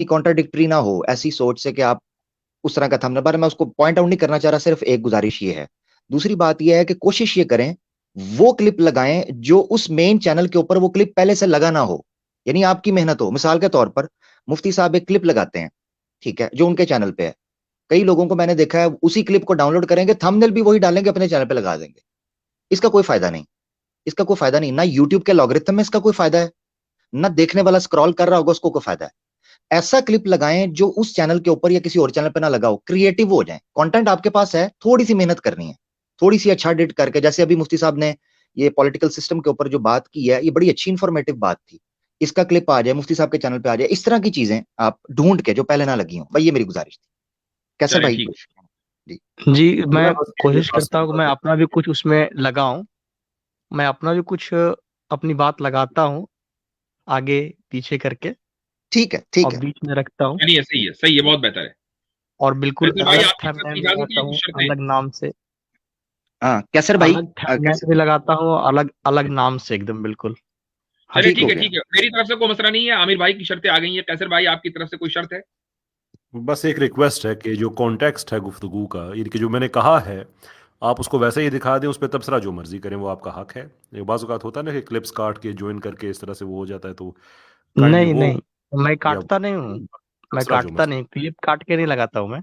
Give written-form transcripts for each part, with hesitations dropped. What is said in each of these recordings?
Contradictory ना हो ऐसी सोच से कि आप उस तरह का थंबनेल, पर मैं उसको पॉइंट आउट नहीं करना चाह रहा, सिर्फ एक गुजारिश ये है। दूसरी बात ये है कि कोशिश ये करें वो क्लिप लगाएं जो उस मेन चैनल के ऊपर वो क्लिप पहले से लगा ना हो, यानी आपकी मेहनत हो। मिसाल के तौर पर मुफ्ती साहब एक क्लिप लगाते हैं, ठीक है, जो उनके चैनल पे है। कई लोगों को मैंने देखा है उसी क्लिप को डाउनलोड करेंगे, थंबनेल भी वही डालेंगे, अपने चैनल पे लगा देंगे। इसका कोई फायदा नहीं, इसका कोई फायदा नहीं, ना यूट्यूब के लॉगरिथम में इसका कोई फायदा है, ना देखने वाला स्क्रॉल कर रहा होगा उसको कोई फायदा है। ऐसा क्लिप लगाएं जो उस चैनल के ऊपर या किसी और चैनल पे ना लगा हो, क्रिएटिव हो जाए। कंटेंट आपके पास है, थोड़ी सी मेहनत करनी है, थोड़ी सी अच्छा एडिट करके, जैसे अभी मुफ्ती साहब ने ये पॉलिटिकल सिस्टम के ऊपर जो बात की है, ये बड़ी अच्छी इंफॉर्मेटिव बात थी। इसका क्लिप आ जाए, मुफ्ती साहब के चैनल पे आ जाए, इस तरह की चीजें आप ढूंढ के जो पहले ना लगी हो। भाई ये मेरी गुजारिश थी। कैसर चले भाई ठीक कुछ जी। जी, मैं मैं बस ये कोशिश खास करता हूँ कि मैं अपना भी कुछ उसमें लगाऊं। मैं अपना भी कुछ अपनी बात लगाता हूँ, आगे पीछे करके, ठीक है, ठीक और है। बीच में रखता हूँ, चलिए, सही है, सही है, बहुत बेहतर है। और बिल्कुल कैसर भाई, अलग आपकी तरफ से थंबनेल इजाजत है लगाता या हूँ कुछ शर्तें? अलग नाम से। हाँ कैसर भाई, अलग थंबनेल कैसर, भी लगाता हूँ, अलग अलग नाम से, एकदम बिल्कुल चले ठीक हटके। हो ठीक है, गया। ठीक है, मेरी तरफ से कोई मसला नहीं है। आमिर भाई की शर्तें आ गई हैं। कैसर भाई, आपकी तरफ से कोई शर्त है? बस एक रिक्वेस्ट है कि जो कॉन्टेक्स्ट है गुफ्तगू का, यानी कि जो मैंने कहा है, आप उसको वैसे ही दिखा दें, उस पर तबसरा जो मर्जी करें, वो आपका हक है। एक बाज़ औक़ात होता है ना कि क्लिप्स काट के ज्वाइन करके इस तरह से वो हो जाता है, तो काइंडली नहीं वो, नहीं, मैं या काटता नहीं हूँ, मैं तबसरा जो काटता मर्जी। नहीं, क्लिप काट के नहीं लगाता हूँ मैं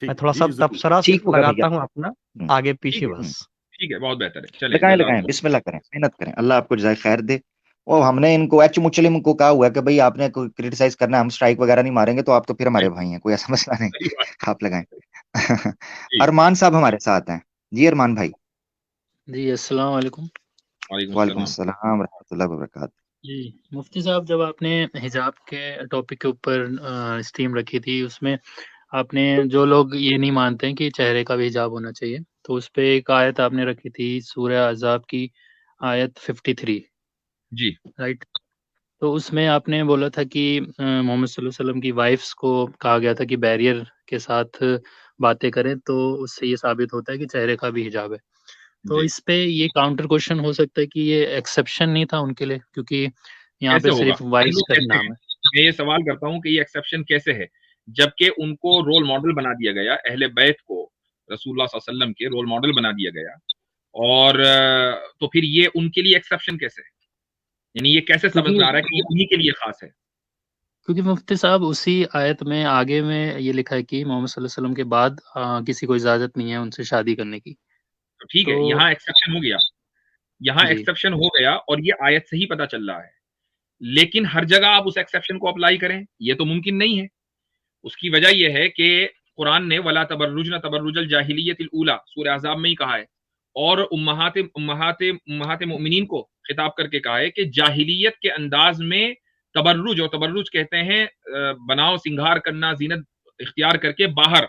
ठीक है थोड़ा जी सा जी, जरूर। तबसरा ठीक सिर्फ होगा भैया। लगाता हूँ अपना, आगे पीछे ठीक है, हम्म। बस। ठीक है, बहुत बेहतर है। चले, लगाएं लगाएं, जज़ाकल्लाह। बिस्मिल्लाह करें, मेहनत करें, अल्लाह आपको जज़ाए खैर दे। और हमने इनको एच मुचलिम को कहा हुआ है कि भाई आपने कोई क्रिटिसाइज करना है, हम स्ट्राइक वगैरह नहीं मारेंगे, तो आप तो फिर हमारे भाई हैं, कोई ऐसा मसला नहीं। सही बात। आप लगाएं। जी। अरमान साहब हमारे साथ हैं। जी अरमान भाई। जी अस्सलाम वालेकुम। वालेकुम वालेकुम सलाम। सलाम रहमतुल्लाहि व बरकातहू। जी, मुफ्ती साहब, जब आपने हिजाब के टॉपिक के ऊपर स्ट्रीम रखी थी, उसमें आपने, जो लोग ये नहीं मानते हैं कि चेहरे का भी हिजाब होना चाहिए, तो उस पे एक आयत आपने रखी थी, सूरह अहज़ाब की आयत 53, जी। राइट? तो उसमें आपने बोला था कि मोहम्मद सल्लल्लाहु अलैहि वसल्लम की वाइफ्स को कहा गया था कि बैरियर के साथ बातें करें, तो उससे ये साबित होता है कि चेहरे का भी हिजाब है। तो जी। इस पे ये काउंटर क्वेश्चन हो सकता है कि ये एक्सेप्शन नहीं था उनके लिए, क्योंकि यहाँ कैसे पे होगा? सिर्फ वाइफ्स पहलू का ही कैसे है? नाम है। मैं ये सवाल करता हूँ कि ये एक्सेप्शन कैसे है? जबकि उनको रोल मॉडल बना दिया गया, अहले बैत को रसूलुल्लाह सल्लल्लाहु अलैहि वसल्लम के रोल मॉडल बना दिया गया, और तो फिर ये उनके लिए एक्सेप्शन कैसे है? यानी ये कैसे समझ क्योंकि में आ रहा है कि ये उन्हीं के लिए खास है? क्योंकि मुफ्ती साहब, उसी आयत में आगे में ये लिखा है कि मोहम्मद सल्लल्लाहु अलैहि वसल्लम के बाद किसी को इजाज़त नहीं है उनसे शादी करने की। तो ठीक है, तो यहाँ एक्सेप्शन हो गया, यहाँ जी, एक्सेप्शन हो गया, और ये आयत से ही पता चल रहा है। लेकिन हर जगह आप उस एक्सेप्शन को अप्लाई करें, ये तो मुमकिन नहीं है। उसकी वजह यह है कि कुरान ने वला तबर्रुजन तबर्रुजल जाहिलियतिल ऊला सूरह अहज़ाब में ही कहा है, और उम्महात मोमिनीन को खिताब करके कहा है कि जाहिलियत के अंदाज में तबर्रुज, और तबर्रुज कहते हैं बनाव सिंगार करना, जीनत इख्तियार करके बाहर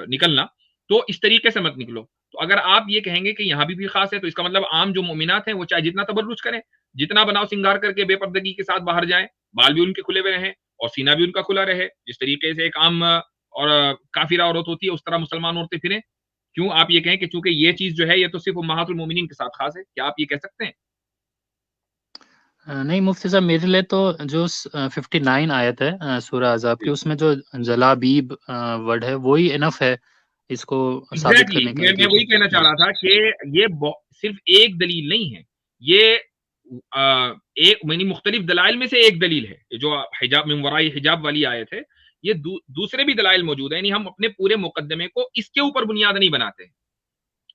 निकलना। तो इस तरीके से मत निकलो। तो अगर आप ये कहेंगे कि यहाँ भी खास है, तो इसका मतलब आम जो मोमिनात हैं वो चाहे जितना तबर्रुज करें, जितना बनाव सिंगार करके बेपर्दगी के साथ बाहर जाएं, बाल भी उनके खुले हुए रहें और सीना भी उनका खुला रहे, जिस तरीके से एक आम और काफिरा औरत होती है, उस तरह मुसलमान औरतें फिरें। क्यों आप ये कहें कि चूंकि ये चीज जो है ये तो सिर्फ उम्महातुल मोमिनीन के साथ खास है? क्या आप ये कह सकते हैं? नहीं मुफ्ती साहब, मेरे लिए तो जो 59 आयत है सूरह अहज़ाब की, उसमें जो जलाबीब वर्ड है वही इनफ है इसको साबित एग्जैक्टली करने के लिए मैं कि वही कहना चाह जी, रहा था कि ये सिर्फ एक दलील नहीं है, ये एक यानी मुख्तलिफ दलाइल में से एक दलील है। ये जो हिजाब मिन वराई हिजाब वाली आयत है, ये दूसरे भी दलाइल मौजूद है, यानी हम अपने पूरे मुकदमे को इसके ऊपर बुनियाद नहीं बनाते हैं।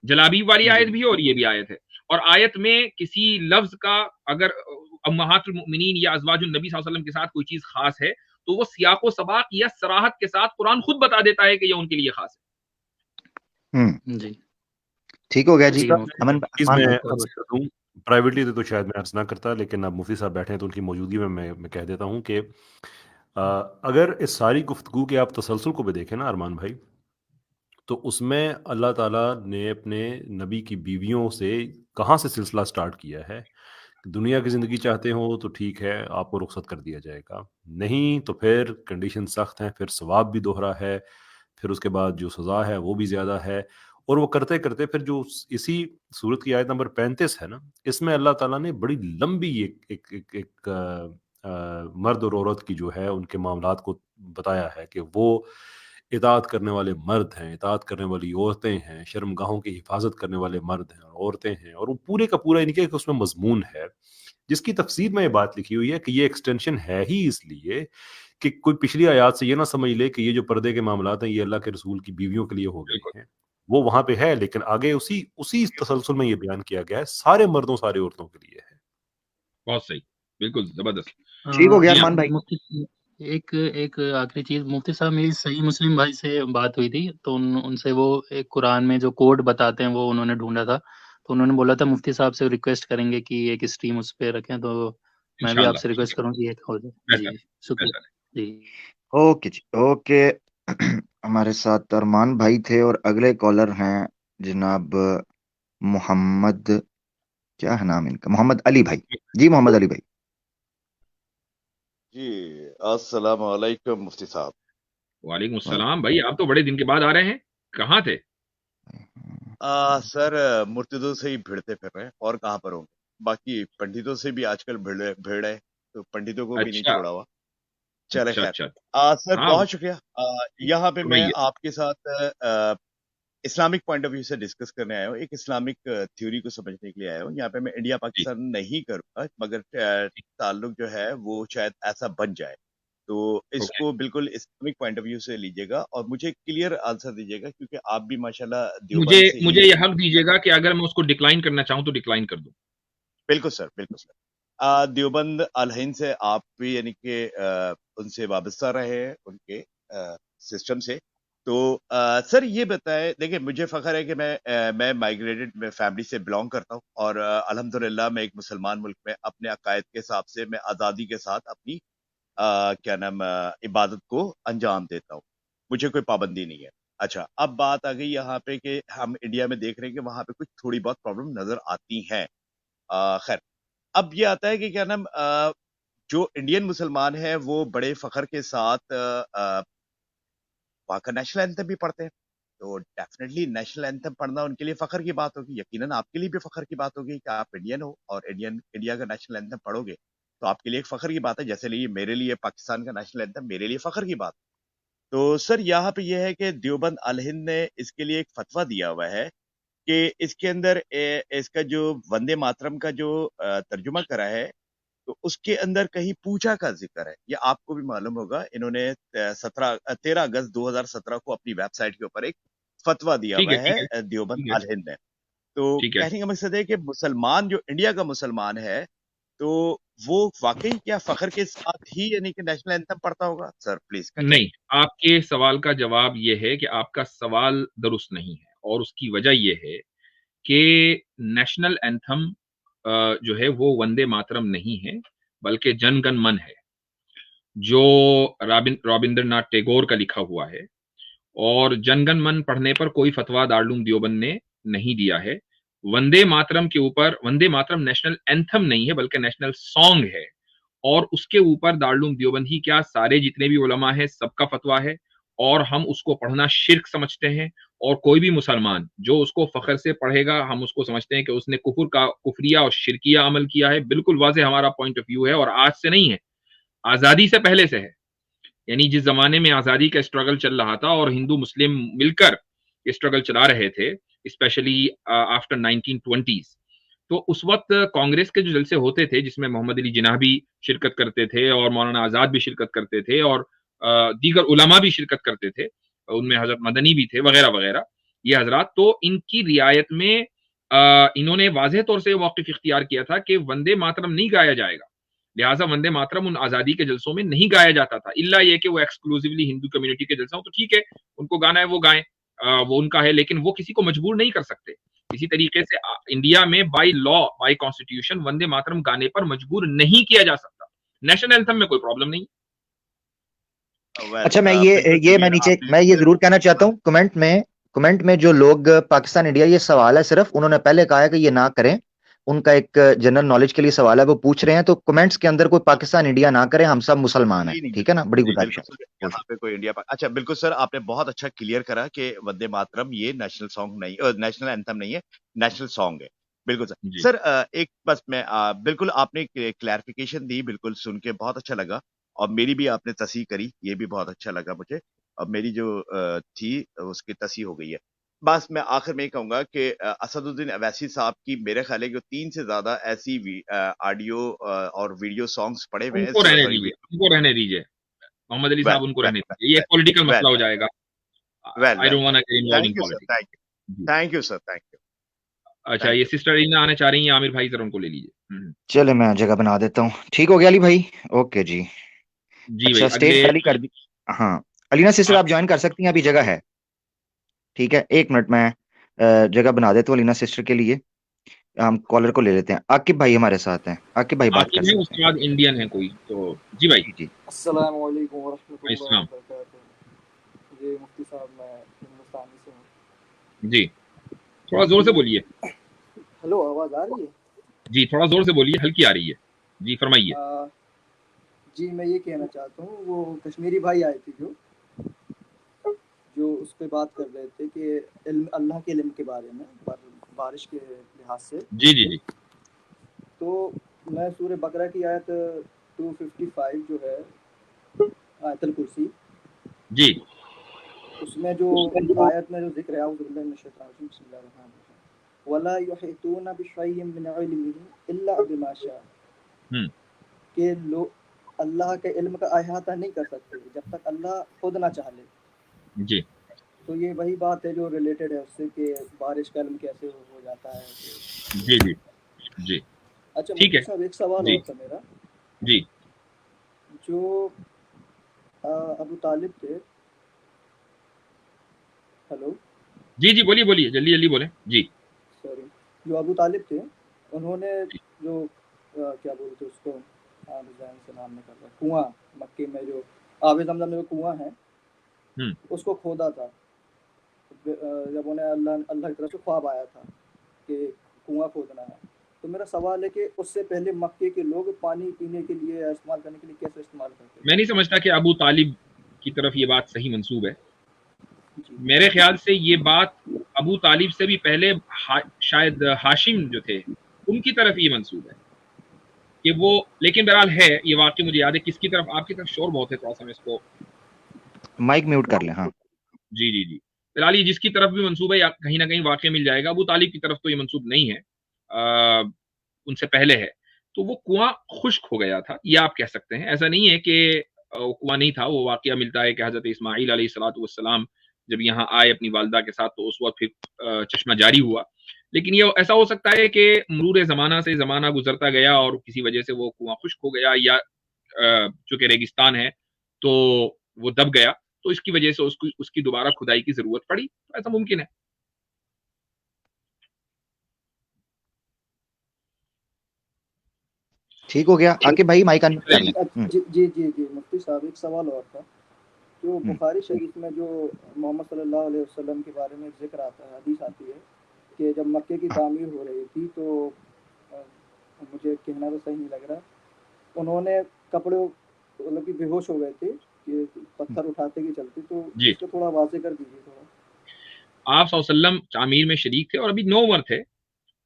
जलाबीब वाली आयत जी, भी है और ये भी आयत है, और आयत में किसी लफ्ज का अगर अम्महातुल मुमिनीन या अज़वाजुन नबी सल्लल्लाहु अलैहि वसल्लम के साथ कोई चीज खास है, तो वो सियाको सबाक या सराहत के साथ कुरान खुद बता देता है कि ये उनके लिए खास जी, ठीक हो गया जी। ठीक है इसका मुफ्ती अमन साहब, चीज़ अरमान मैं भाई। बहुत अर्ज़ बहुत कर दूँ, प्राइवेटली तो शायद मैं अर्ज़ ना करता, लेकिन अब मुफ्ती साहब बैठे हैं तो उनकी मौजूदगी में मैं कह देता हूँ कि अगर इस सारी गुफ्तगू के आप तसलसल को भी देखें ना अरमान भाई, तो उसमें अल्लाह ताला ने अपने नबी की बीवियों से कहाँ से सिलसिला स्टार्ट किया है। दुनिया की ज़िंदगी चाहते हो तो ठीक है, आपको रुखसत कर दिया जाएगा, नहीं तो फिर कंडीशन सख्त हैं, फिर सवाब भी दोहरा है, फिर उसके बाद जो सज़ा है वो भी ज़्यादा है। और वो करते करते फिर जो इसी सूरत की आयत नंबर 35 है ना, इसमें अल्लाह ताला ने बड़ी लंबी एक एक एक, एक मर्द और औरत की जो है उनके मामलात को बताया है कि वो इताअत करने वाले मर्द हैं, इताअत करने वाली औरतें हैं, शर्मगाहों की हिफाजत करने वाले मर्द हैं और औरतें हैं, और वो पूरे का पूरा इनके उसमें मजमून है जिसकी तफसीर में ये बात लिखी हुई है कि ये एक्सटेंशन है ही इसलिए कि कोई पिछली आयत से ये ना समझ ले कि ये जो पर्दे के मामलात हैं ये अल्लाह के रसूल की बीवियों के लिए हो गए बिल्कुल हैं। वो वहां पे है, लेकिन आगे उसी उसी तसलसल में ये बयान किया गया है सारे मर्दों सारे औरतों के लिए है। बहुत सही, बिल्कुल जबरदस्त। ठीक हो गया जी हाँ, अरमान भाई। मुफ्ती एक एक आखिरी चीज, मुफ्ती साहब मेरी सही मुस्लिम भाई से बात हुई थी, तो उनसे वो एक कुरान में जो कोड बताते हैं वो उन्होंने ढूंढा था, तो उन्होंने बोला था मुफ्ती साहब से रिक्वेस्ट करेंगे कि एक स्ट्रीम उस पे रखें, तो मैं भी इंशाल्लाह आपसे ठीक रिक्वेस्ट है, करूँ कि एक हो जाए। बेहतर जी शुक्रिया। बेहतर है। जी ओके जी, ओके। हमारे साथ अरमान भाई थे और अगले कॉलर हैं जनाब मोहम्मद, क्या है नाम इनका, मोहम्मद अली भाई। जी मोहम्मद अली भाई। जी अस्सलाम वालेकुम मुफ्ती साहब। वालेकुम अस्सलाम भाई, आप तो बड़े दिन के बाद आ रहे हैं, कहाँ थे? सर मुर्तदों से ही भिड़ते फिर रहे हैं और कहाँ पर होंगे। बाकी पंडितों से भी आजकल भिड़ है, तो पंडितों को भी नहीं अच्छा छोड़ा हुआ। चले अच्छा खैर। अच्छा। सर हाँ बहुत शुक्रिया। यहाँ पे मैं फरमाइए। आपके साथ इस्लामिक पॉइंट ऑफ व्यू से डिस्कस करने आया हूँ, एक इस्लामिक थ्योरी को समझने के लिए आया हूँ। यहाँ पे मैं इंडिया जी पाकिस्तान नहीं करूँगा, मगर ताल्लुक जो है वो शायद ऐसा बन जाए। तो ओके, इसको बिल्कुल इस्लामिक पॉइंट ऑफ व्यू से लीजिएगा और मुझे क्लियर आंसर दीजिएगा, क्योंकि आप भी माशाल्लाह मुझे देवबंद से मुझे ही ये हक दीजिएगा कि अगर मैं उसको डिक्लाइन करना चाहूँ तो डिक्लाइन कर दूं। बिल्कुल सर, बिल्कुल सर। देवबंद अल हिंद से आप भी यानी कि उनसे वाबस्ता रहे हैं, उनके सिस्टम से। तो सर ये बताएं, देखिए मुझे फ़ख्र है कि मैं माइग्रेटेड मैं फैमिली से बिलॉन्ग करता हूँ और अल्हम्दुलिल्लाह मैं एक मुसलमान मुल्क में अपने अकायद के हिसाब से मैं आज़ादी के साथ अपनी क्या नाम इबादत को अंजाम देता हूँ। मुझे कोई पाबंदी नहीं है। अच्छा, अब बात आ गई यहाँ पे कि हम इंडिया में देख रहे हैं कि वहाँ पे कुछ थोड़ी बहुत प्रॉब्लम नज़र आती हैं। खैर, अब ये आता है कि क्या नाम जो इंडियन मुसलमान हैं वो बड़े फ़ख्र के साथ वहाँ का नेशनल एंथम भी पढ़ते हैं। तो डेफ़िनेटली नेशनल एंथम पढ़ना उनके लिए फ़ख्र की बात होगी। यकीनन आपके लिए भी फ़ख्र की बात होगी कि आप इंडियन हो और इंडिया का नेशनल एंथम पढ़ोगे, तो आपके लिए एक फ़ख्र की बात है। जैसे लिए मेरे लिए पाकिस्तान का नेशनल एंथम मेरे लिए फ़ख्र की बात है। तो सर यहाँ पे ये है कि देवबंद अल हिंद ने इसके लिए एक फ़तवा दिया हुआ है कि इसके अंदर इसका जो वंदे मातरम का जो तर्जुमा करा है, तो उसके अंदर कहीं पूजा का ज़िक्र है। ये आपको भी मालूम होगा, इन्होंने 13 अगस्त 2017 को अपनी वेबसाइट के ऊपर एक फ़तवा दिया ठीक हुआ है ठीक है है देवबंद ठीक है अल हिंद ने। तो ठीक है। कहने का मकसद है कि मुसलमान जो इंडिया का मुसलमान है, तो वो वाक़ई क्या फ़ख्र के साथ ही यानी कि नेशनल एंथम पढ़ता होगा? Sir please continue. नहीं, आपके सवाल का जवाब ये है कि आपका सवाल दुरुस्त नहीं है और उसकी वजह ये है कि नेशनल एंथम जो है वो वंदे मातरम नहीं है, बल्कि जन गण मन है, जो रविंद्रनाथ टैगोर का लिखा हुआ है। और जनगण मन पढ़ने पर कोई फतवा दारुल देवबंद ने नहीं दिया है। वंदे मातरम के ऊपर, वंदे मातरम नेशनल एंथम नहीं है बल्कि नेशनल सॉन्ग है, और उसके ऊपर दारुल देवबंद ही क्या सारे जितने भी उलमा है सबका फतवा है, और हम उसको पढ़ना शिर्क समझते हैं। और कोई भी मुसलमान जो उसको फख्र से पढ़ेगा, हम उसको समझते हैं कि उसने कुफरिया और शिरकिया अमल किया है। बिल्कुल वाज़ेह हमारा पॉइंट ऑफ व्यू है, और आज से नहीं है, आजादी से पहले से है। यानी जिस जमाने में आजादी का स्ट्रगल चल रहा था और हिंदू मुस्लिम मिलकर स्ट्रगल चला रहे थे, स्पेशली आफ्टर 1920s, तो उस वक्त कांग्रेस के जो जलसे होते थे जिसमें मोहम्मद अली जिन्ना भी शिरकत करते थे और मौलाना आजाद भी शिरकत करते थे और दीगर उलमा भी शिरकत करते थे, उनमें हजरत मदनी भी थे वगैरह वगैरह, ये हजरात, तो इनकी रियायत में इन्होंने वाज़ेह तौर से मौक़िफ़ इख्तियार किया था कि वंदे मातरम नहीं गाया जाएगा। लिहाजा वंदे मातरम उन आजादी के जलसों में नहीं गाया जाता था, इल्ला ये कि वो एक्सक्लूसिवली हिंदू कम्युनिटी के जलसा हो तो ठीक है, उनको गाना है वो गाएं, वो उनका है, लेकिन वो किसी को मजबूर नहीं कर सकते। इसी तरीके से इंडिया में by law, bye constitution Vande Mataram गाने पर मजबूर नहीं किया जा सकता। नेशनल एंथम में कोई प्रॉब्लम नहीं। वेल अच्छा, मैं बिल्कुल क्लियर आपने मैं ये जरूर कहना चाहता हूँ, कमेंट में जो लोग पाकिस्तान इंडिया, ये सवाल है सिर्फ, उन्होंने पहले कहा है कि ये ना करें, उनका एक जनरल नॉलेज के लिए सवाल है, वो पूछ रहे हैं, तो कमेंट्स के अंदर कोई पाकिस्तान इंडिया ना करें, हम सब मुसलमान हैं, नहीं, नहीं, ठीक है ना, बड़ी जी, गुजारिश बिल्कुल है। सर, यहाँ पे कोई इंडिया पा अच्छा बिल्कुल सर, आपने बहुत अच्छा क्लियर करा कि वंदे मातरम ये नेशनल सॉन्ग नहीं नेशनल एंथम नहीं है, नेशनल सॉन्ग है। बिल्कुल सर। जी सर एक बस मैं बिल्कुल आपने क्लैरिफिकेशन दी, बिल्कुल सुन के बहुत अच्छा लगा, और मेरी भी आपने तस्हीह करी, ये भी बहुत अच्छा लगा मुझे। अब मेरी जो थी उसकी तस्हीह हो गई है। बस मैं आखिर में ये कहूँगा कि असदुद्दीन अवैसी साहब की मेरे ख्याल है कि 3 से ज़्यादा ऐसी ऑडियो और वीडियो सॉन्ग्स पड़े हुए हैं, उनको रहने सॉरी दीजिए, उनको रहने दीजिए, मोहम्मद अली वेल साहब उनको वेल रहने दीजिए, ये एक पॉलिटिकल वेल मसला हो जाएगा। Well I well don't want to get involve in thank you sir, politics. जी thank you sir, thank you, अच्छा, थैंक ये यू। सिस्टर रीना आना चाह रही हैं, आमिर भाई जरा उनको ले लीजिए। चले मैं जगह बना देता हूँ। ठीक हो गया अली भाई? ओके जी। जी भाई अच्छा अगले स्टेज खाली कर दी। हाँ अलीना सिस्टर आप आप ज्वाइन कर सकती हैं, अभी जगह है। ठीक है, 1 मिनट मैं जगह बना देता हूँ अलीना सिस्टर के लिए। हम कॉलर को ले लेते हैं। आकिब भाई हमारे साथ हैं, आकिब भाई बात कर आकिब है, सकते हैं। उसके बाद इंडियन है कोई, तो जी भाई। जी जी। अस्सलाम वालेकुम वरहमतुल्लाहि इस्लाम वबरकातुहू। जी मुफ्ती साहब, मैं हिंदुस्तानी से हूँ। जी, थोड़ा जोर से बोलिए। हेलो, आवाज़ आ रही है? जी थोड़ा जोर से बोलिए, हल्की आ रही है। जी फरमाइए। जी मैं ये कहना चाहता हूँ, वो कश्मीरी भाई आए थे जो उस पर बात कर रहे थे कि अल्लाह के इल्म के बारे में, बारिश के लिहाज से। जी जी जी तो मैं सूरह बकरा की आयत 255 जो है, आयतुल कुर्सी, जी उसमें जो आयत में जो जिक्र है, औज़ु बिल्लाहि मिनश शैतानिर रजीम, बिस्मिल्लाहिर रहमानिर रहीम, वला युहीतूना बिशैइन मिन इल्मिही इल्ला बिमा शाअ, कि लोग अल्लाह के इल्म का अहाता नहीं कर सकते जब तक अल्लाह खुद ना चाह ले। जी तो ये वही बात है जो रिलेटेड है उससे कि बारिश का इल्म कैसे हो जाता है। जी जी जी अच्छा ठीक मुफ्ती है। साहब, एक सवाल जी और था मेरा। जी जो अबू तालिब थे, हेलो, जी जी बोलिए बोलिए, जल्दी जल्दी बोलें। जी सॉरी, जो अबू तालिब थे, उन्होंने जी जो क्या बोलते उसको, डिज़ाइन से नाम निकल रहा है, कुआं, मक्के में जो आब ज़मज़म में जो कुआं है, उसको खोदा था। जब उन्हें अल्लाह की तरफ से ख्वाब आया था कि कुआं खोदना है। तो मेरा सवाल है कि उससे पहले मक्के के लोग पानी पीने के लिए, इस्तेमाल करने के लिए कैसे इस्तेमाल करते थे? मैं नहीं समझता कि अबू तालिब की तरफ ये बात सही मंसूब है। जी मेरे ख्याल से ये बात अबू तालिब से भी पहले शायद हाशिम जो थे उनकी तरफ ये मंसूब है कि वो, लेकिन बहरहाल है ये वाक्य मुझे याद है। किसकी तरफ? आपकी तरफ शोर बहुत है, थोड़ा सा मैं इसको माइक म्यूट कर लें। हाँ जी जी जी, फिलहाल ये जिसकी तरफ भी मंसूब है या कहीं ना कहीं वाक्य मिल जाएगा। अबू तालिब की तरफ तो ये मंसूब नहीं है, उनसे पहले है। तो वो कुआं खुश्क हो गया था, ये आप कह सकते हैं। ऐसा नहीं है कि वो कुआं नहीं था। वो वाकया मिलता है कि हजरत इस्माइल अलैहिस्सलाम जब यहाँ आए अपनी वालदा के साथ, तो उस वक्त फिर चश्मा जारी हुआ। लेकिन ये ऐसा हो सकता है कि मरूर ज़माना से ज़माना गुजरता गया और किसी वजह से वो कुआं खुश्क हो गया, या चूंकि रेगिस्तान है तो वो दब गया, तो इसकी वजह से उसकी उसकी दोबारा खुदाई की जरूरत पड़ी। तो ऐसा मुमकिन है। ठीक हो गया। आकिब भाई माइक अनम्यूट कर लें। जी जी जी जी मुफ्ती साहब, एक सवाल और था। जो हम्म। बुखारी शरीफ में जो मोहम्मद सल्लल्लाहु अलैहि वसल्लम के बारे में जिक्र आता है, हदीस आती है कि जब मक्के की तामीर हो रही थी, तो मुझे कहना तो सही नहीं लग रहा, उन्होंने कपड़े, मतलब कि बेहोश हो गए थे कि पत्थर उठाते की चलते। तो जी इसको थोड़ा वाज़े कर दीजिए थोड़ा। आप सल्लल्लाहु अलैहि वसल्लम तामीर में शरीक थे और अभी 9 उम्र थे,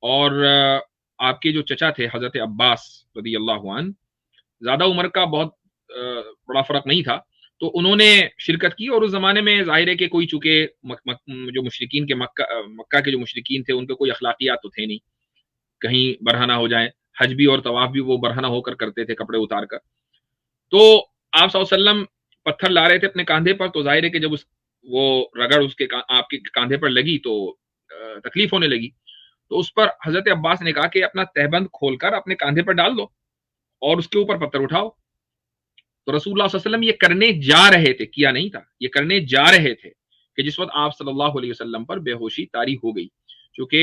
और आपके जो चचा थे हजरत अब्बास रदियल्लाहु अन्हु, ज्यादा उम्र का बहुत बड़ा फर्क नहीं था, तो उन्होंने शिरकत की। और उस जमाने में जाहिर है कि कोई, चूंकि जो मुशरिकीन के मक्का के जो मुशरिकीन थे, उनके कोई अखलाकियात तो थे नहीं, कहीं बरहना हो जाए। हज भी और तवाफ भी वो बरहना होकर करते थे, कपड़े उतार कर। तो आप सल्लल्लाहु अलैहि वसल्लम पत्थर ला रहे थे अपने कांधे पर, तो जाहिर है कि जब वो रगड़ उसके आपके कांधे पर लगी तो तकलीफ होने लगी। तो उस पर हजरत अब्बास ने कहा कि अपना तहबंद खोलकर अपने कांधे पर डाल दो और उसके ऊपर पत्थर उठाओ। तो रसूलुल्लाह सल्लल्लाहु अलैहि वसल्लम ये करने जा रहे थे, किया नहीं था, ये करने जा रहे थे कि जिस वक्त आप सल्लल्लाहु अलैहि वसल्लम पर बेहोशी तारी हो गई। क्योंकि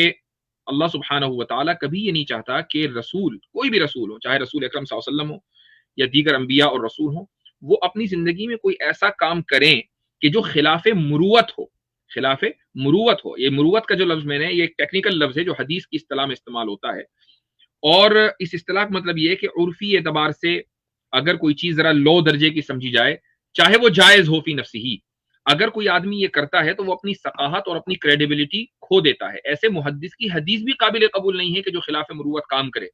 अल्लाह सुब्हानहू व तआला कभी ये नहीं चाहता कि रसूल, कोई भी रसूल हो, चाहे रसूल अकरम सल्लल्लाहु अलैहि वसल्लम हो या दीगर अंबिया और रसूल हो, वो अपनी जिंदगी में कोई ऐसा काम करें कि जो खिलाफ मुरुवत हो। खिलाफ मुरुवत हो, ये मुरुवत का जो लफ्ज मैंने, ये एक टेक्निकल लफ्ज है जो हदीस की इस्तिलाह में इस्तेमाल होता है। और इस इस्तिलाह का मतलब ये है कि उर्फी एतबार से अगर कोई चीज जरा लो दर्जे की समझी जाए, चाहे वो जायज हो फी नफ्सी ही, अगर कोई आदमी ये करता है तो वो अपनी सकाहत और अपनी क्रेडिबिलिटी खो देता है। ऐसे मुहद्दिस की हदीस भी काबिल कबूल नहीं है कि जो खिलाफ मुरूवत काम करे।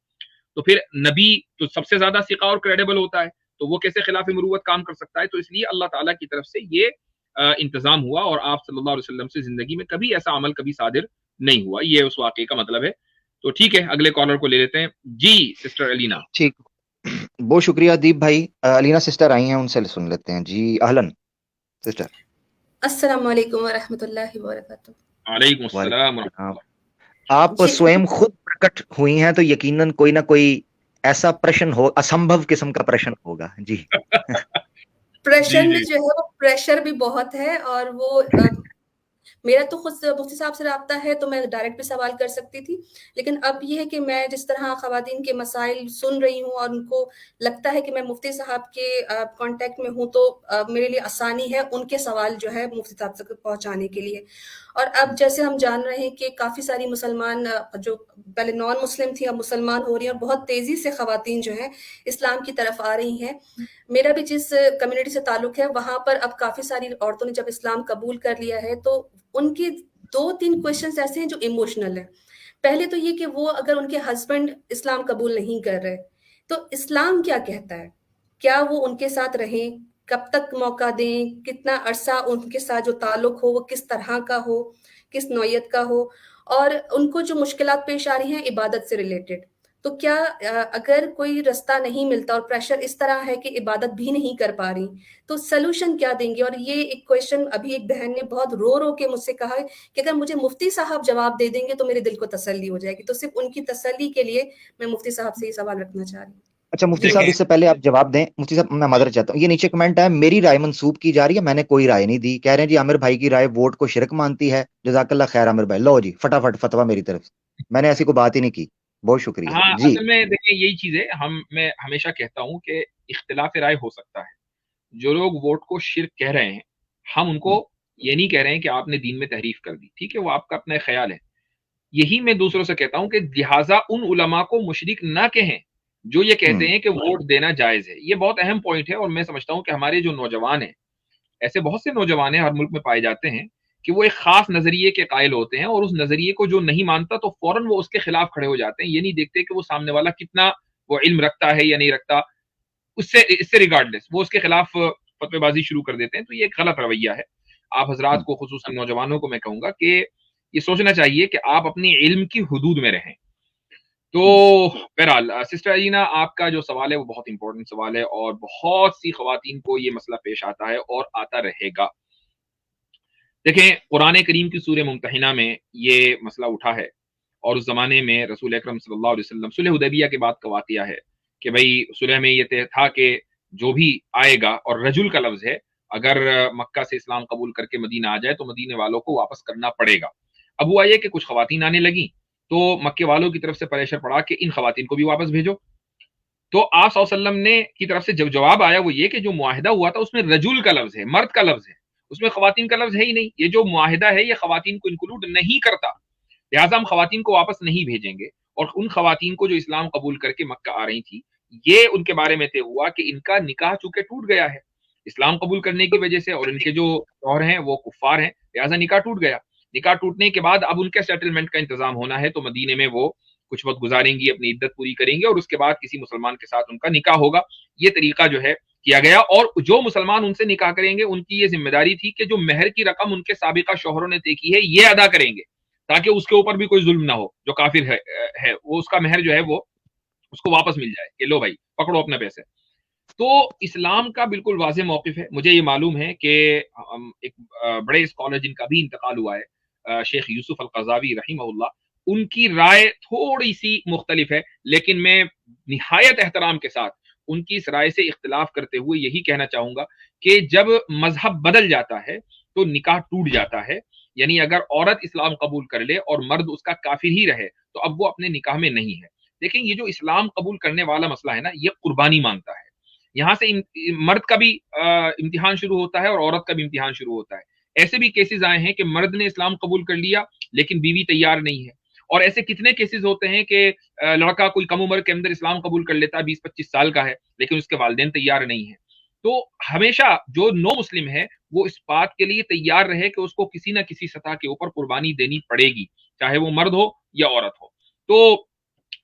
तो फिर नबी तो सबसे ज्यादा सिका और क्रेडिबल होता है, तो वो कैसे खिलाफ मुरूवत काम कर सकता है? तो इसलिए अल्लाह ताला की तरफ से ये इंतजाम हुआ और आप सल्लल्लाहु अलैहि वसल्लम से जिंदगी में कभी ऐसा अमल कभी सादिर नहीं हुआ। ये उस वाकये का मतलब है। तो ठीक है, अगले कॉलर को ले लेते हैं जी। सिस्टर अलीना। ठीक, बहुत शुक्रिया दीप भाई। अलीना सिस्टर आई हैं, उनसे सुन लेते हैं जी। अहलन सिस्टर। अस्सलाम वालेकुम व रहमतुल्लाहि व बरकातुहू। वालेकुम अस्सलाम। आप स्वयं खुद प्रकट हुई हैं तो यकीनन कोई ना कोई ऐसा प्रश्न हो, असंभव किस्म का प्रश्न होगा जी। प्रेशर में जो है वो प्रेशर भी बहुत है, और वो मेरा तो खुद मुफ्ती साहब से रब्ता है तो मैं डायरेक्ट भी सवाल कर सकती थी, लेकिन अब ये है कि मैं जिस तरह ख़वातीन के मसाइल सुन रही हूँ और उनको लगता है कि मैं मुफ्ती साहब के कांटेक्ट में हूँ, तो मेरे लिए आसानी है उनके सवाल जो है मुफ्ती साहब तक पहुँचाने के लिए। और अब जैसे हम जान रहे हैं कि काफ़ी सारी मुसलमान जो पहले नॉन मुस्लिम थी अब मुसलमान हो रही हैं, और बहुत तेज़ी से ख़वातीन जो हैं इस्लाम की तरफ आ रही हैं। मेरा भी जिस कम्युनिटी से ताल्लुक़ है वहाँ पर अब काफ़ी सारी औरतों ने जब इस्लाम कबूल कर लिया है तो उनके 2-3 क्वेश्चंस ऐसे हैं जो इमोशनल है। पहले तो ये कि वो अगर उनके हस्बैंड इस्लाम कबूल नहीं कर रहे, तो इस्लाम क्या कहता है? क्या वो उनके साथ रहें? कब तक मौका दें? कितना अरसा उनके साथ जो ताल्लुक हो वो किस तरह का हो, किस नौइयत का हो? और उनको जो मुश्किलात पेश आ रही हैं इबादत से रिलेटेड, तो क्या अगर कोई रास्ता नहीं मिलता और प्रेशर इस तरह है कि इबादत भी नहीं कर पा रही, तो सॉल्यूशन क्या देंगे? और ये एक क्वेश्चन अभी एक बहन ने बहुत रो के मुझसे कहा है कि अगर मुझे मुफ्ती साहब जवाब दे देंगे तो मेरे दिल को तसल्ली हो जाएगी। तो सिर्फ उनकी तसल्ली के लिए मैं मुफ्ती साहब से ये सवाल रखना चाह रही हूँ। अच्छा मुफ्ती साहब, इससे पहले आप जवाब दें, मुफ्ती साहब मैं मादर चाहता हूँ, ये नीचे कमेंट है, मेरी राय मंसूब की जा रही है, मैंने कोई राय नहीं दी। कह रहे हैं जी आमिर भाई की राय वोट को शिरक मानती है। जज़ाकल्लाह खैर आमिर भाई, लो जी फटाफट फतवा मेरी तरफ से, मैंने ऐसी कोई बात ही नहीं की। बहुत शुक्रिया हाँ, जी। असल में देखिए यही चीज है, मैं हमेशा कहता हूँ कि इख्तिलाफ राय हो सकता है। जो लोग वोट को शिर्क कह रहे हैं, हम उनको ये नहीं कह रहे हैं कि आपने दीन में तहरीफ कर दी, ठीक है, वो आपका अपना ख्याल है। यही मैं दूसरों से कहता हूं कि लिहाजा उन उलमा को मुशरिक ना कहें जो ये कहते हैं कि वोट देना जायज है। ये बहुत अहम पॉइंट है, और मैं समझता हूं कि हमारे जो नौजवान हैं, ऐसे बहुत से नौजवान हैं हर मुल्क में पाए जाते हैं कि वो एक खास नजरिए के कायल होते हैं, और उस नजरिए को जो नहीं मानता तो फौरन वो उसके खिलाफ खड़े हो जाते हैं। ये नहीं देखते कि वो सामने वाला कितना वो इल्म रखता है या नहीं रखता, इससे रिगार्डलेस वो उसके खिलाफ फतवेबाजी शुरू कर देते हैं। तो ये एक गलत रवैया है। आप हजरात को, खुसूसन नौजवानों को मैं कहूंगा कि ये सोचना चाहिए कि आप अपनी इल्म की हुदूद में रहें। तो बहरहाल सिस्टर अलीना, आपका जो सवाल है वो बहुत इंपॉर्टेंट सवाल है, और बहुत सी खवातीन को ये मसला पेश आता है और आता रहेगा। देखें, कुरान करीम की सूरह मुमतहिना में ये मसला उठा है, और उस जमाने में रसूल अकरम सल्लल्लाहु अलैहि वसल्लम, सुलह हुदैबिया के बाद का वाकया है कि भाई सुलह में ये तय था कि जो भी आएगा, और रजुल का लफ्ज है, अगर मक्का से इस्लाम कबूल करके मदीना आ जाए तो मदीने वालों को वापस करना पड़ेगा। अब हुआ ये कि कुछ खवातीन आने लगी, तो मक्के वालों की तरफ से प्रेशर पड़ा कि इन खवातीन को भी वापस भेजो। तो आप सल्लल्लाहु अलैहि वसल्लम ने की तरफ से जब जवाब आया वो ये कि जो मुआहिदा हुआ था उसमें रजुल का लफ्ज है, मर्द का लफ्ज है, उसमें खवातीन का लफ्ज है ही नहीं। ये जो मुआहिदा है ये खवातीन को इंक्लूड नहीं करता, लिहाजा हम खवातीन को वापस नहीं भेजेंगे। और उन खवातीन को जो इस्लाम कबूल करके मक्का आ रही थी, ये उनके बारे में तय हुआ कि इनका निकाह चूंकि टूट गया है इस्लाम कबूल करने की वजह से, और इनके जो शौहर हैं वो कुफ्फार हैं, लिहाजा निकाह टूट गया। निकाह टूटने के बाद अब उनके सेटलमेंट का इंतजाम होना है, तो मदीने में वो कुछ वक्त गुजारेंगी, अपनी इद्दत पूरी करेंगे, और उसके बाद किसी मुसलमान के साथ उनका निकाह होगा। ये तरीका जो है किया गया, और जो मुसलमान उनसे निकाह करेंगे उनकी ये जिम्मेदारी थी कि जो महर की रकम उनके साबिका शौहरों ने तय की है ये अदा करेंगे, ताकि उसके ऊपर भी कोई जुल्म ना हो। जो काफिर है वो उसका महर जो है वो उसको वापस मिल जाए कि लो भाई पकड़ो अपने पैसे। तो इस्लाम का बिल्कुल वाज़ेह मौक़िफ़ है। मुझे ये मालूम है कि एक बड़े स्कॉलर जिनका भी इंतकाल हुआ है, शेख यूसुफ अल-क़ज़ावी रहिमहुल्लाह, उनकी राय थोड़ी सी मुख्तलिफ है, लेकिन मैं निहायत एहतराम के साथ उनकी इस राय से इख्तिलाफ करते हुए यही कहना चाहूंगा कि जब मजहब बदल जाता है तो निकाह टूट जाता है। यानी अगर औरत इस्लाम कबूल कर ले और मर्द उसका काफिर ही रहे तो अब वो अपने निकाह में नहीं है। लेकिन ये जो इस्लाम कबूल करने वाला मसला है ना, ये कुर्बानी मांगता है। यहाँ से मर्द का भी इम्तिहान शुरू होता है और औरत का भी इम्तिहान शुरू होता है। ऐसे भी केसेस आए हैं कि मर्द ने इस्लाम कबूल कर लिया लेकिन बीवी तैयार नहीं है, और ऐसे कितने केसेस होते हैं कि लड़का कोई कम उम्र के अंदर इस्लाम कबूल कर लेता है, 20-25 साल का है, लेकिन उसके वालिदैन तैयार नहीं है। तो हमेशा जो नो मुस्लिम है वो इस बात के लिए तैयार रहे कि उसको किसी ना किसी सतह के ऊपर कुर्बानी देनी पड़ेगी, चाहे वो मर्द हो या औरत हो। तो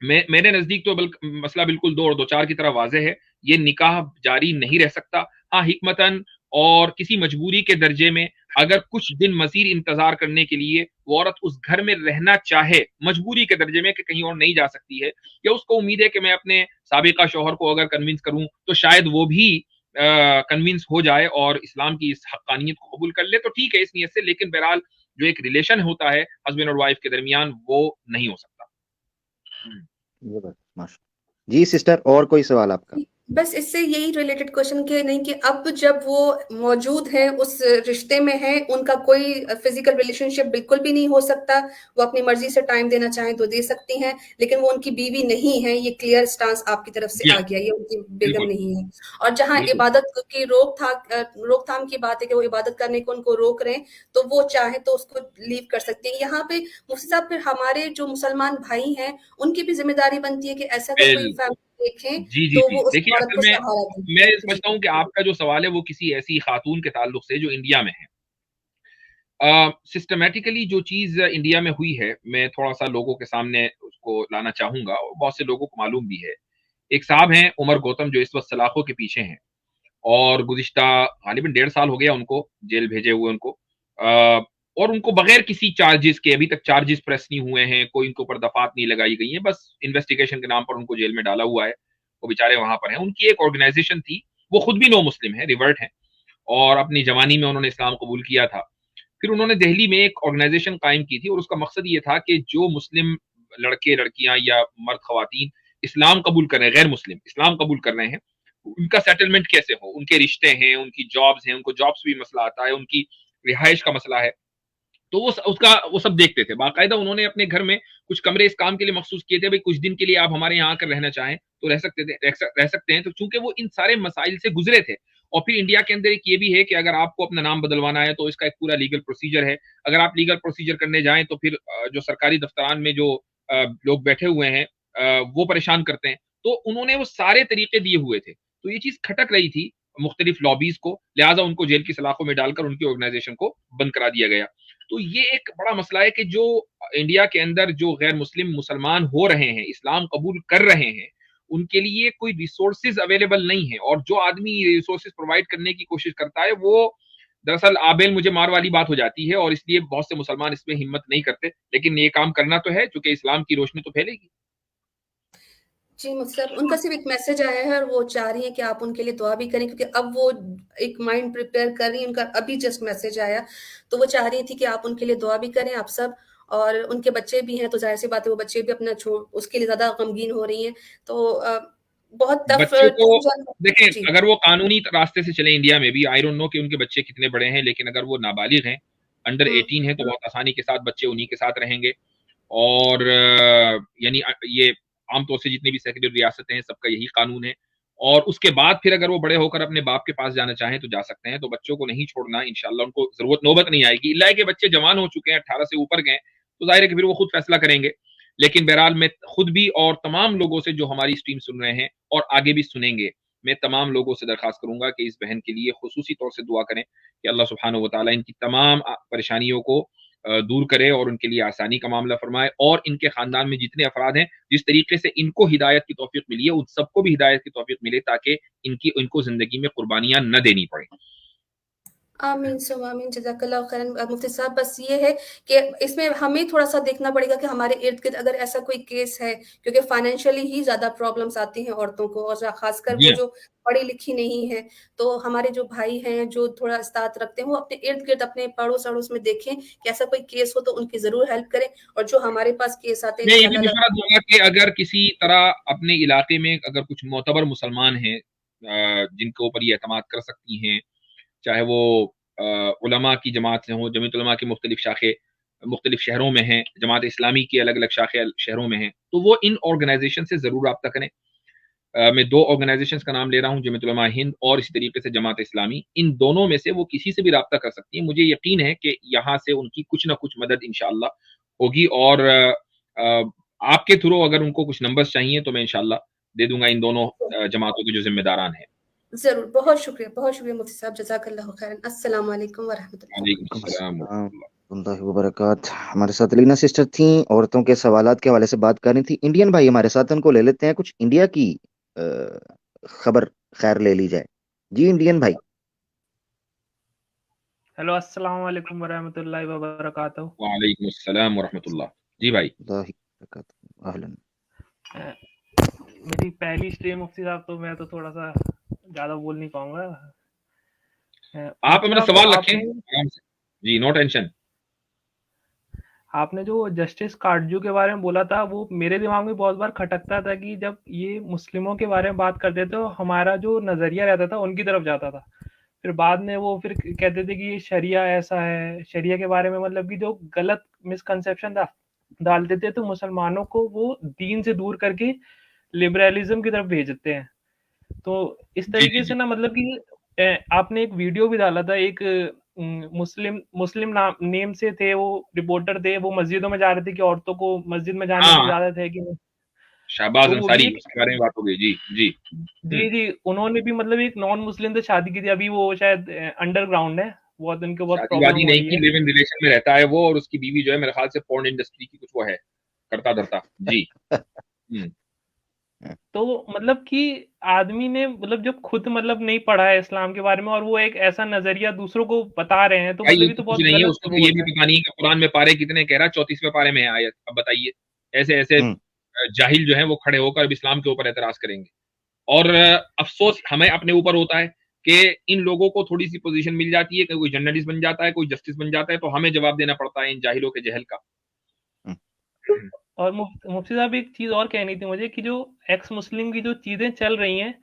मेरे नजदीक तो मसला बिल्कुल 2 और 2 4 की तरह वाज़ेह है। ये निकाह जारी नहीं रह सकता। हाँ, हिकमतन और किसी मजबूरी के दर्जे में अगर कुछ दिन मजीद इंतजार करने के लिए वो औरत उस घर में रहना चाहे, मजबूरी के दर्जे में कि कहीं और नहीं जा सकती है, या उसको उम्मीद है कि मैं अपने साबिका शौहर को अगर कन्विंस करूं तो शायद वो भी कन्विंस हो जाए और इस्लाम की इस हक्कानियत को कबूल कर ले, तो ठीक है इस नीयत से। लेकिन बहरहाल जो एक रिलेशन होता है हस्बैंड और वाइफ के दरमियान, वो नहीं हो सकता। जी सिस्टर, और कोई सवाल आपका? बस इससे यही रिलेटेड क्वेश्चन के नहीं कि अब जब वो मौजूद हैं, उस रिश्ते में हैं, उनका कोई फिजिकल रिलेशनशिप बिल्कुल भी नहीं हो सकता, वो अपनी मर्जी से टाइम देना चाहें तो दे सकती हैं, लेकिन वो उनकी बीवी नहीं है, ये क्लियर स्टांस आपकी तरफ से आ गया, ये उनकी बेगम नहीं है। और जहां इबादत की रोकथाम की बात है कि वो इबादत करने को उनको रोक रहे हैं, तो वो चाहे तो उसको लीव कर सकते हैं। यहाँ पे मुफ्ती साहब, फिर हमारे जो मुसलमान भाई हैं उनकी भी जिम्मेदारी बनती है कि ऐसा कोई फैमिली देखें जी, तो वो उस देखिए, औरत को असल में सहारा दें। मैं समझता हूँ कि आपका जो सवाल है वो किसी ऐसी खातून के ताल्लुक से जो इंडिया में है। सिस्टमैटिकली जो चीज़ इंडिया में हुई है, मैं थोड़ा-सा लोगों के सामने उसको लाना चाहूँगा, और बहुत से लोगों को मालूम भी है। एक साहब हैं उमर गौतम, जो इस वक़्त सलाखों के पीछे हैं, और गुज़िश्ता ग़ालिबन 1.5 साल हो गया उनको जेल भेजे हुए उनको। और उनको बगैर किसी चार्जेस के, अभी तक चार्जेस प्रेस नहीं हुए हैं, कोई उनके ऊपर दफ़ात नहीं लगाई गई है, बस इन्वेस्टिगेशन के नाम पर उनको जेल में डाला हुआ है। वो बेचारे वहाँ पर हैं। उनकी एक ऑर्गेनाइज़ेशन थी, वो खुद भी नो मुस्लिम हैं, रिवर्ट हैं, और अपनी जवानी में उन्होंने इस्लाम कबूल किया था। फिर उन्होंने दिल्ली में एक ऑर्गेनाइज़ेशन कायम की थी, और उसका मकसद ये था कि जो मुस्लिम लड़के-लड़कियाँ या मर्द-ख़वातीन इस्लाम कबूल कर रहे हैं, गैर मुस्लिम इस्लाम कबूल कर रहे हैं, उनका सेटलमेंट कैसे हो, उनके रिश्ते हैं, उनकी जॉब्स हैं, उनको जॉब्स भी मसला आता है, उनकी रिहाइश का मसला है, तो वो सब देखते थे। बाकायदा उन्होंने अपने घर में कुछ कमरे इस काम के लिए मखसूस किए थे, भाई कुछ दिन के लिए आप हमारे यहाँ आकर रहना चाहें तो रह सकते हैं। तो चूंकि वो इन सारे मसाइल से गुजरे थे, और फिर इंडिया के अंदर एक ये भी है कि अगर आपको अपना नाम बदलवाना है तो इसका एक पूरा लीगल प्रोसीजर है। अगर आप लीगल प्रोसीजर करने जाएं तो फिर जो सरकारी दफ्तरान में जो लोग बैठे हुए हैं वो परेशान करते हैं। तो उन्होंने वो सारे तरीके दिए हुए थे, तो ये चीज खटक रही थी मुख्तलिफ लॉबीज को, लिहाजा उनको जेल की सलाखों में डालकर उनकी ऑर्गेनाइजेशन को बंद करा दिया गया। तो ये एक बड़ा मसला है कि जो इंडिया के अंदर जो गैर मुस्लिम मुसलमान हो रहे हैं, इस्लाम कबूल कर रहे हैं, उनके लिए कोई रिसोर्सेज अवेलेबल नहीं है, और जो आदमी रिसोर्सेज प्रोवाइड करने की कोशिश करता है वो दरअसल आबेल मुझे मार वाली बात हो जाती है, और इसलिए बहुत से मुसलमान इसमें हिम्मत नहीं करते। लेकिन ये काम करना तो है, चूंकि इस्लाम की रोशनी तो फैलेगी। जी, मतलब उनका सिर्फ एक मैसेज आया है, और वो चाह रही हैं कि आप उनके लिए दुआ भी करें, क्योंकि अब वो एक माइंड प्रिपेयर कर रही हैं, उनका अभी जस्ट मैसेज आया, तो वो चाह रही थी कि आप उनके लिए दुआ भी करें आप सब, और उनके बच्चे भी हैं, तो ज़ाहिर-सी बात है वो बच्चे भी अपना उसके लिए ज़्यादा गमगीन हो रही हैं। तो बहुत टफ बच्चों को देखें, जी। अगर वो कानूनी रास्ते से चले इंडिया में भी, आई डोंट नो कि उनके बच्चे कितने बड़े हैं, लेकिन अगर वो नाबालिग हैं, अंडर 18 हैं, तो बहुत आसानी के साथ बच्चे उन्हीं के साथ रहेंगे। और यानी ये आमतौर से जितनी भी सेक्युलर रियासतें हैं सबका यही कानून है। और उसके बाद फिर अगर वो बड़े होकर अपने बाप के पास जाना चाहें तो जा सकते हैं। तो बच्चों को नहीं छोड़ना, इंशाल्लाह उनको जरूरत नौबत नहीं आएगी, इल्ला है कि बच्चे जवान हो चुके हैं, 18 से ऊपर गए, तो जाहिर है कि फिर वो खुद फैसला करेंगे। लेकिन बहरहाल मैं खुद भी और तमाम लोगों से जो हमारी स्ट्रीम सुन रहे हैं और आगे भी सुनेंगे, मैं तमाम लोगों से दरखास्त करूंगा कि इस बहन के लिए खुसूसी तौर से दुआ करें कि अल्लाह सुब्हानहू व तआला इनकी तमाम परेशानियों को दूर करे और उनके लिए आसानी का मामला फरमाए, और इनके खानदान में जितने अफराद हैं, जिस तरीके से इनको हिदायत की तौफीक मिली है, उन सबको भी हिदायत की तौफीक मिले, ताकि इनको जिंदगी में कुर्बानियां न देनी पड़े। आमीन सुम्मा आमीन, जज़ाकल्लाह खैरन। मुफ्ती साहब, बस ये है कि इसमें हमें थोड़ा-सा देखना पड़ेगा कि हमारे इर्द-गिर्द अगर ऐसा कोई केस है, क्योंकि फाइनेंशियली ही ज़्यादा प्रॉब्लम्स आती हैं औरतों को, और ख़ासकर वो जो पढ़ी-लिखी नहीं है, तो हमारे जो भाई हैं, जो थोड़ा इस्तात रखते हैं, वो अपने इर्द-गिर्द, अपने पड़ोस-अड़ोस में देखें कि ऐसा कोई केस हो तो उनकी ज़रूर हेल्प करें, और जो हमारे पास केस आते हैं मैं ये भी इंशाअल्लाह मशवरा दूंगा कि अगर किसी तरह अपने इलाके में अगर कुछ मोतबर मुसलमान हैं जिनके ऊपर ये एतमाद कर सकती हैं, चाहे वो उलमा की जमात से हों, जमीयत उलमा की मुख्तलिफ शाखें मुख्तलिफ शहरों में हैं, जमात इस्लामी की अलग-अलग शाखें शहरों में हैं, तो वो इन ऑर्गेनाइजेशन से ज़रूर रब्ता करें। मैं 2 ऑर्गेनाइजेशंस का नाम ले रहा हूँ, जमीयत उलमा हिंद और इसी तरीके से जमात इस्लामी। इन दोनों में से वो किसी से भी रब्ता कर सकती हैं। मुझे यकीन है कि यहाँ से उनकी कुछ ना कुछ मदद इंशाअल्लाह होगी, और आपके थ्रू अगर उनको कुछ नंबर्स चाहिए तो मैं इंशाअल्लाह दे दूँगा इन दोनों जमातों के जो ज़िम्मेदारान हैं। जरूर, बहुत शुक्रिया मुफ्ती साहब, जज़ाकल्लाहु खैरन। अस्सलाम वालेकुम व रहमतुल्लाह व बरकात। हमारे साथ लीना सिस्टर थी, औरतों के सवालात के हवाले से बात कर रही थी। इंडियन भाई हमारे साथ, उनको ले लेते हैं, कुछ इंडिया की खबर खैर ले ली जाए। जी इंडियन भाई। हेलो, अस्सलाम वालेकुम वरहमतुल्लाहि वबरकातुहू। वालेकुम अस्सलाम वरहमतुल्लाह। जी भाई। अहलन। मेरी पहली स्ट्रीम मुफ्ती साहब, तो मैं तो थोड़ा सा ज्यादा बोल नहीं पाऊंगा। आप अपना सवाल रखें आराम से। जी, नो टेंशन। आपने जो जस्टिस काटजू के बारे में बोला था, वो मेरे दिमाग में बहुत बार खटकता था कि जब ये मुस्लिमों के बारे में बात करते तो हमारा जो नजरिया रहता था उनकी तरफ जाता था। फिर बाद में वो फिर कहते थे कि ये शरिया ऐसा है, शरिया के बारे में मतलब कि जो गलत मिसकंसेप्शन डालते थे, तो मुसलमानों को वो दीन से दूर करके लिबरलिज्म की तरफ भेजते हैं। तो इस तरीके से ना, मतलब कि आपने एक वीडियो भी डाला था, एक मुस्लिम नेम से थे, वो रिपोर्टर थे, वो मस्जिदों में जा रहे थे कि औरतों को मस्जिद में जाने की इजाजत है कि नहीं। शाहबाज तो अंसारी, उसके बारे में बात हो गई। जी जी जी, उन्होंने भी मतलब एक नॉन मुस्लिम से शादी की थी। अभी वो शायद अंडरग्राउंड है, बहुत उनके बहुत प्रॉब्लम शादी नहीं की, लिव इन रिलेशन में रहता है वो, और उसकी बीवी जो है मेरे ख्याल से पोर्न इंडस्ट्री की कुछ वो है, करता धरता। जी। तो मतलब कि आदमी ने मतलब जब खुद मतलब नहीं पढ़ा है इस्लाम के बारे में, और वो एक ऐसा नजरिया दूसरों को बता रहे हैं, तो मतलब ये तो बहुत नहीं है। गलत उसको तो ये भी पता नहीं कि कुरान में पारे कितने कह रहा है, 34वें पारे में है आयत। अब बताइए, ऐसे ऐसे जाहिल जो है वो खड़े होकर अब इस्लाम के ऊपर एतराज करेंगे। और अफसोस हमें अपने ऊपर होता है कि इन लोगों को थोड़ी सी पोजीशन मिल जाती है कि कोई जर्नलिस्ट बन जाता है, कोई जस्टिस बन जाता है, तो हमें जवाब देना पड़ता है इन जाहिलों के जहल का। और मुफ्ती साहब, एक चीज और कहनी थी मुझे कि जो एक्स मुस्लिम की जो चीजें चल रही हैं,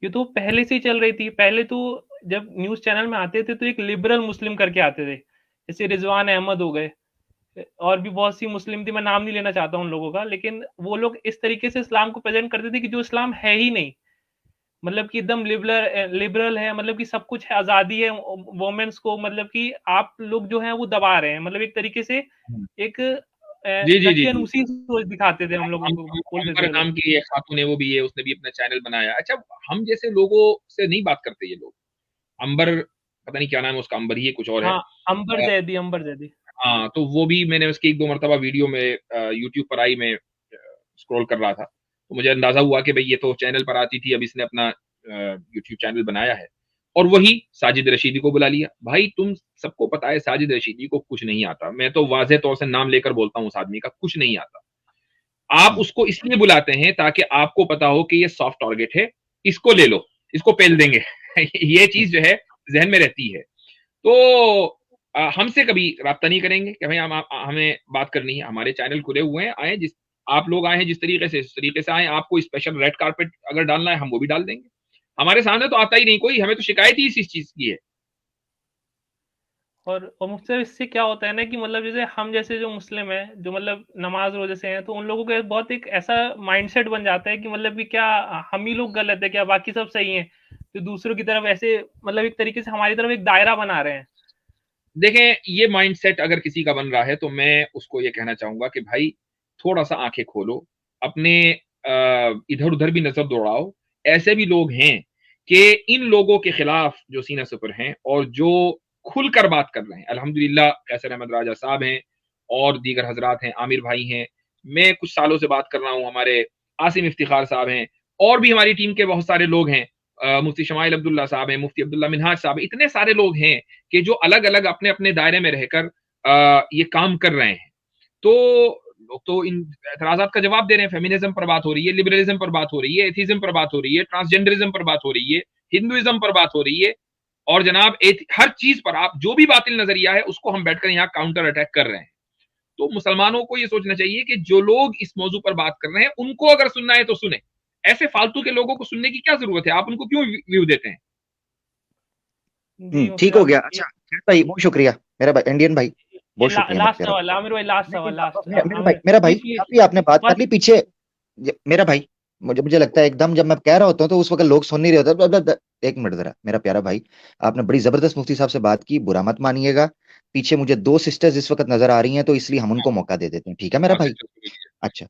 ये तो पहले से ही चल रही थी। पहले तो जब न्यूज चैनल में आते थे तो एक लिबरल मुस्लिम करके आते थे, जैसे रिजवान अहमद हो गए, और भी बहुत सी मुस्लिम थी, मैं नाम नहीं लेना चाहता उन लोगों का, लेकिन वो लोग इस तरीके से इस्लाम को प्रेजेंट करते थे कि जो इस्लाम है ही नहीं, मतलब कि एकदम लिबरल है, मतलब कि सब कुछ है, आजादी है वोमेन्स को, मतलब कि आप लोग जो है वो दबा रहे हैं, मतलब एक तरीके से एक जी सोच दिखाते थे हम लोगों को। अंबर नाम की एक खातून है, वो भी है, उसने भी अपना चैनल बनाया। अच्छा, हम जैसे लोगों से नहीं बात करते ये लोग। अंबर, पता नहीं क्या नाम है उसका, अंबर ही है, कुछ और है। अंबर जैदी। हाँ, तो वो भी मैंने उसकी 1-2 मरतबा वीडियो में यूट्यूब पर आई, मैं स्क्रॉल कर रहा था, तो मुझे अंदाजा हुआ कि भाई ये तो चैनल पर आती थी, अब इसने अपना यूट्यूब चैनल बनाया है। और वही साजिद रशीदी को बुला लिया। भाई तुम सबको पता है साजिद रशीदी को कुछ नहीं आता, मैं तो वाज़ेह तौर से नाम लेकर बोलता हूँ, उस आदमी का कुछ नहीं आता। आप उसको इसलिए बुलाते हैं ताकि आपको पता हो कि ये सॉफ्ट टारगेट है, इसको ले लो, इसको पेल देंगे। ये चीज जो है जहन में रहती है। तो हमसे कभी राब्ता नहीं करेंगे कि भाई हमें बात करनी है। हमारे चैनल खुले हुए हैं, आए, जिस आप लोग आए हैं जिस तरीके से, इस तरीके से आए। आपको स्पेशल रेड कारपेट अगर डालना है, हम वो भी डाल देंगे। हमारे सामने तो आता ही नहीं कोई, हमें तो शिकायत ही इस चीज की है। और मुफ्ती साहब, इससे क्या होता है ना कि मतलब जैसे हम जैसे जो मुस्लिम है, जो मतलब नमाज रोजे से हैं, तो उन लोगों का बहुत एक ऐसा माइंडसेट बन जाता है कि मतलब कि क्या हम ही लोग गलत है, क्या बाकी सब सही हैं, तो दूसरों की तरफ ऐसे मतलब एक तरीके से हमारी तरफ एक दायरा बना रहे हैं। देखें, ये माइंडसेट अगर किसी का बन रहा है तो मैं उसको ये कहना चाहूंगा कि भाई थोड़ा सा आंखें खोलो, अपने इधर उधर भी नजर दौड़ाओ। ऐसे भी लोग हैं कि इन लोगों के खिलाफ जो सीना सफर हैं और जो खुलकर बात कर रहे हैं। अल्हम्दुलिल्लाह कैसर अहमद राजा साहब हैं और दीगर हजरात हैं, आमिर भाई हैं, मैं कुछ सालों से बात कर रहा हूँ, हमारे आसिम इफ्तिखार साहब हैं, और भी हमारी टीम के बहुत सारे लोग हैं, मुफ्ती शमाइल अब्दुल्ला साहब हैं, मुफ्ती अब्दुल्ला मिनहाज साहब, इतने सारे लोग हैं कि जो अलग अलग अपने अपने दायरे में रहकर ये काम कर रहे हैं। तो लोग तो इन एतराजात का जवाब दे रहे हैं। फेमिनिज्म पर बात हो रही है, लिबरलिज्म पर बात हो रही है, एथिज्म पर बात हो रही है, ट्रांसजेंडरिज्म पर बात हो रही है, हिंदुइज्म पर बात हो रही है, और जनाब हर चीज पर आप जो भी बातिल नजरिया है उसको हम बैठकर यहाँ काउंटर अटैक कर रहे हैं। तो मुसलमानों को ये सोचना चाहिए कि जो लोग इस मौजू पर बात कर रहे हैं उनको अगर सुनना है तो सुने। ऐसे फालतू के लोगों को सुनने की क्या जरूरत है? आप उनको क्यों व्यू देते हैं? ठीक हो गया। अच्छा भाई, बहुत शुक्रिया मेरा भाई, इंडियन भाई, बहुत शुक्रिया। लास्ट सवाल आमिर भाई, लास्ट सवाल, मेरा भाई काफी आपने बात कर ली पीछे। मेरा भाई, मुझे लगता है एकदम जब मैं कह रहा होता हूँ तो उस वक्त लोग सुन नहीं रहे होते। एक मिनट जरा, मेरा प्यारा भाई, आपने बड़ी जबरदस्त मुफ्ती साहब से बात की, बुरा मत मानिएगा। पीछे मुझे 2 सिस्टर्स इस वक्त नजर आ रही हैं, तो इसलिए हम उनको मौका दे देते हैं, ठीक है मेरा भाई? अच्छा,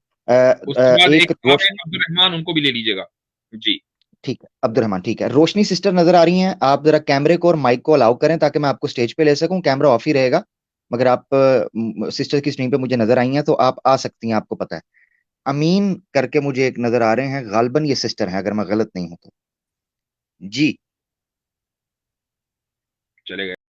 उसके बाद एक अब्दुल रहमान, उनको भी ले लीजिएगा। जी ठीक है अब्दुलरहमान, ठीक है। रोशनी सिस्टर नजर आ रही हैं? आप जरा कैमरे को और माइक को अलाउ करें ताकि मैं आपको स्टेज पे ले सकूं। कैमरा ऑफ ही रहेगा, मगर आप सिस्टर की स्क्रीन पे मुझे नजर आई हैं तो आप आ सकती हैं, आपको पता है। अमीन करके मुझे एक नजर आ रहे हैं, गालबन ये सिस्टर है अगर मैं गलत नहीं हूं तो। जी चले गए।